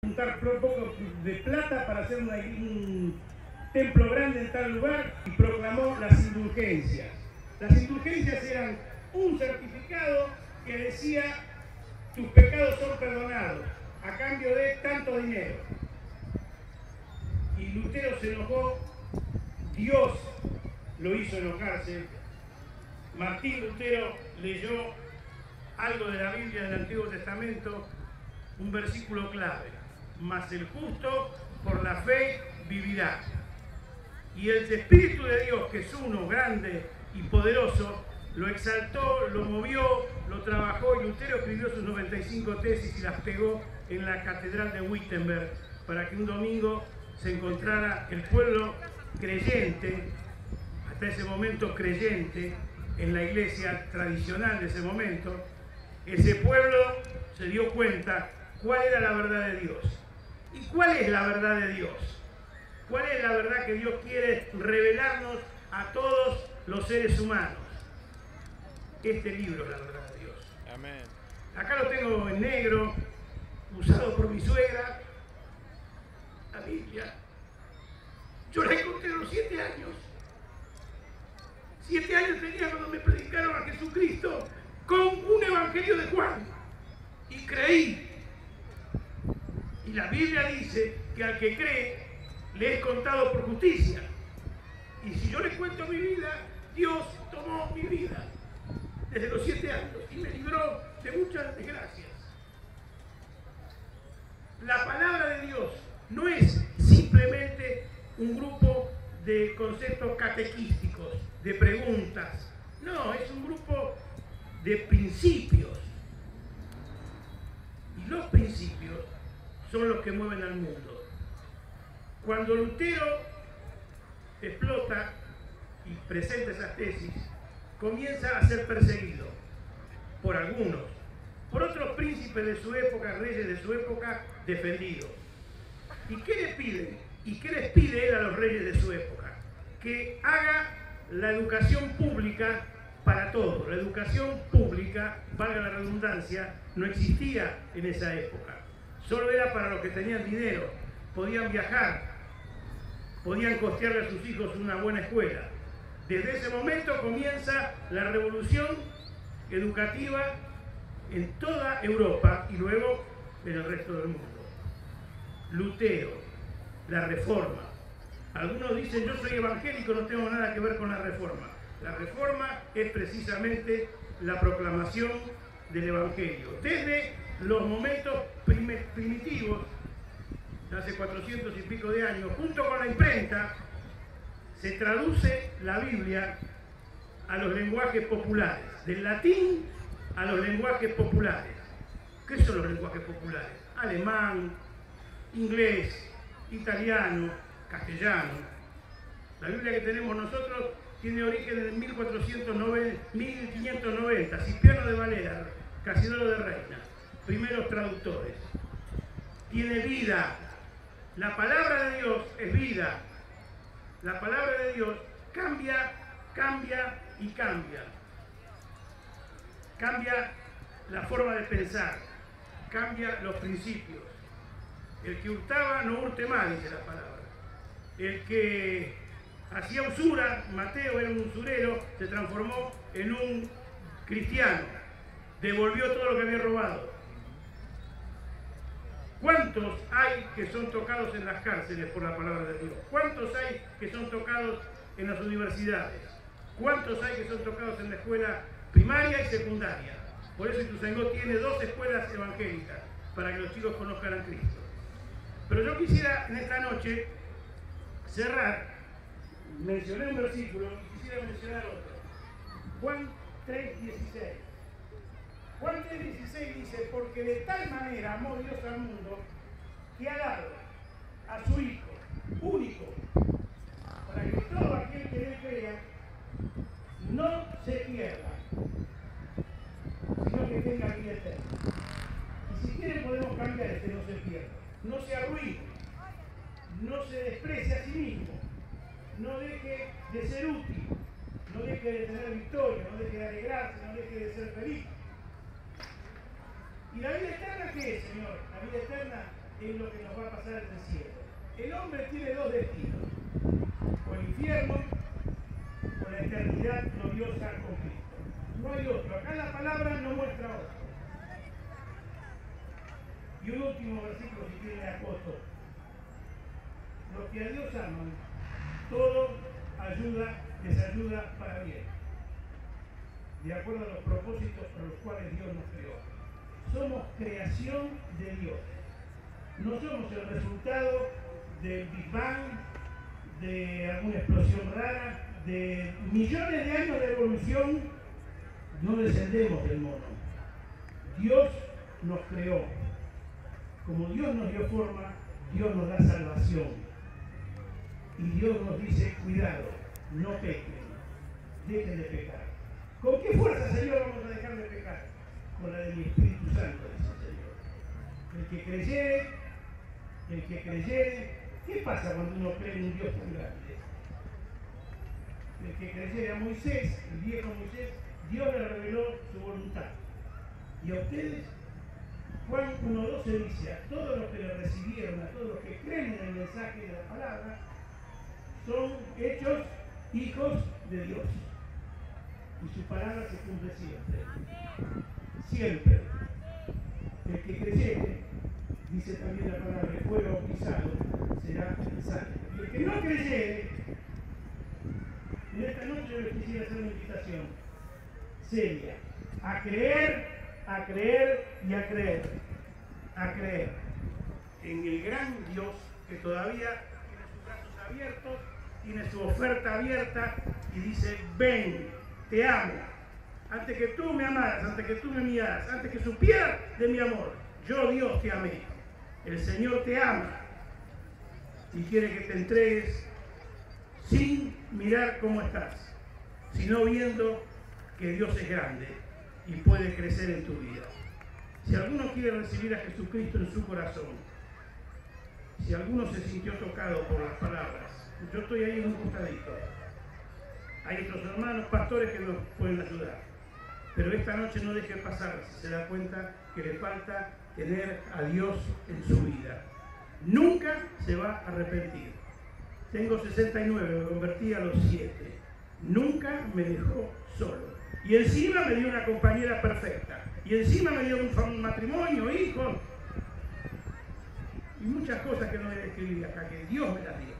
juntar un poco de plata para hacer un templo grande en tal lugar y proclamó las indulgencias. Las indulgencias eran un certificado que decía: tus pecados son perdonados a cambio de tanto dinero. Y Lutero se enojó, Dios lo hizo enojarse. Martín Lutero leyó algo de la Biblia del Antiguo Testamento, un versículo clave: mas el justo por la fe vivirá. Y el Espíritu de Dios, que es uno, grande y poderoso, lo exaltó, lo movió, lo trabajó, y Lutero escribió sus 95 tesis y las pegó en la catedral de Wittenberg para que un domingo se encontrara el pueblo creyente, hasta ese momento creyente, en la iglesia tradicional de ese momento. Ese pueblo se dio cuenta cuál era la verdad de Dios. ¿Y cuál es la verdad de Dios? ¿Cuál es la verdad que Dios quiere revelarnos a todos los seres humanos? Este libro es la verdad de Dios. Amén. Acá lo tengo en negro, usado por mi suegra, la Biblia. Yo la encontré a los 7 años. 7 años tenía cuando me predicaron a Jesucristo con un evangelio de Juan. Y creí. Y la Biblia dice que al que cree le es contado por justicia. Y si yo le cuento mi vida, Dios tomó mi vida desde los 7 años y me libró de muchas desgracias. La palabra de Dios no es simplemente un grupo de conceptos catequísticos, de preguntas. No, es un grupo de principios. Y los principios son los que mueven al mundo. Cuando Lutero explota y presenta esas tesis, comienza a ser perseguido por algunos, por otros príncipes de su época, reyes de su época, defendidos. ¿Y qué le piden? ¿Y qué les pide él a los reyes de su época? Que haga la educación pública para todos. La educación pública, valga la redundancia, no existía en esa época. Solo era para los que tenían dinero, podían viajar, podían costearle a sus hijos una buena escuela. Desde ese momento comienza la revolución educativa en toda Europa y luego en el resto del mundo. Lutero, la Reforma. Algunos dicen: yo soy evangélico, no tengo nada que ver con la Reforma. La Reforma es precisamente la proclamación del Evangelio. Desde los momentos primitivos, hace 400 y pico de años, junto con la imprenta, se traduce la Biblia a los lenguajes populares, del latín a los lenguajes populares. ¿Qué son los lenguajes populares? Alemán, inglés, italiano, castellano. La Biblia que tenemos nosotros tiene origen en 1590, Cipriano de Valera, Casidoro de Reina, primeros traductores. Tiene vida. La palabra de Dios es vida. La palabra de Dios cambia, cambia y cambia. Cambia la forma de pensar, cambia los principios. El que hurtaba no hurte más, dice la palabra. El que hacía usura, Mateo era un usurero, se transformó en un cristiano. Devolvió todo lo que había robado. ¿Cuántos hay que son tocados en las cárceles por la palabra de Dios? ¿Cuántos hay que son tocados en las universidades? ¿Cuántos hay que son tocados en la escuela primaria y secundaria? Por eso Ituzaingó tiene 2 escuelas evangélicas, para que los chicos conozcan a Cristo. Pero yo quisiera en esta noche cerrar, mencioné un versículo y quisiera mencionar otro. Juan 3:16. Juan 3:16 dice: porque de tal manera amó Dios al mundo, que ha dado a su Hijo único, para que todo aquel que en él crea no se pierda, sino que tenga vida eterna. Y si quieren podemos cambiar este no se pierda. No se arruine, no se desprecie a sí mismo, no deje de ser útil, no deje de tener victoria, no deje de alegrarse, no deje de ser feliz. ¿Y la vida eterna qué es, Señor? La vida eterna es lo que nos va a pasar en el cielo. El hombre tiene dos destinos, o el infierno o la eternidad gloriosa con Cristo. No hay otro. Acá la palabra no muestra otro. Y un último versículo, si quieren, le acoto. Los que a Dios aman, todo les ayuda para bien, de acuerdo a los propósitos por los cuales Dios nos creó. Somos creación de Dios. No somos el resultado del Big Bang, de alguna explosión rara, de millones de años de evolución. No descendemos del mono. Dios nos creó. Como Dios nos dio forma, Dios nos da salvación. Y Dios nos dice, cuidado, no pequen, dejen de pecar. ¿Con qué fuerza, Señor, vamos a dejar de pecar? Con la de mi Espíritu Santo, dice el Señor. El que creyere, ¿qué pasa cuando uno cree en un Dios tan grande? El que creyere a Moisés, el viejo Moisés, Dios le reveló su voluntad. Y a ustedes, Juan 1:12 dice, a todos los que le recibieron, a todos los que creen en el mensaje de la palabra, son hechos hijos de Dios. Y su palabra se cumple siempre. Siempre. El que creyere, dice también la palabra, que fue bautizado, será salvo. Y el que no creyere, en esta noche yo les quisiera hacer una invitación seria. A creer y a creer. A creer en el gran Dios que todavía tiene sus brazos abiertos, tiene su oferta abierta y dice, ven, te amo. Antes que tú me amaras, antes que tú me miraras, antes que supieras de mi amor, yo Dios te amé. El Señor te ama y quiere que te entregues sin mirar cómo estás, sino viendo que Dios es grande y puede crecer en tu vida. Si alguno quiere recibir a Jesucristo en su corazón, si alguno se sintió tocado por las palabras, yo estoy ahí en un costadito. Hay otros hermanos pastores que nos pueden ayudar. Pero esta noche no deje pasar si se da cuenta que le falta tener a Dios en su vida. Nunca se va a arrepentir. Tengo 69, me convertí a los 7. Nunca me dejó solo. Y encima me dio una compañera perfecta. Y encima me dio un matrimonio, hijos. Y muchas cosas que no le describí acá, que Dios me las dio.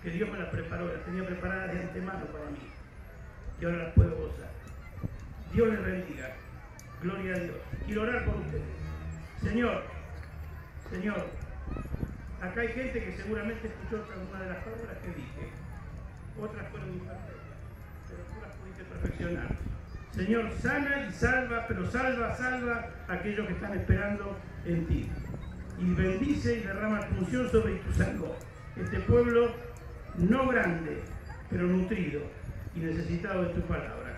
Que Dios me las preparó, las tenía preparadas de antemano para mí. Y ahora las puedo gozar. Dios les bendiga. Gloria a Dios. Quiero orar por ustedes. Señor, acá hay gente que seguramente escuchó alguna de las palabras que dije. Otras fueron imperfectas, pero tú las pudiste perfeccionar. Señor, sana y salva, pero salva a aquellos que están esperando en ti. Y bendice y derrama tu unción sobre Ituzaingó, este pueblo no grande, pero nutrido y necesitado de tu palabra.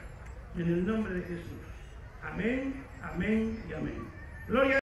En el nombre de Jesús. Amén, amén y amén. Gloria a Dios.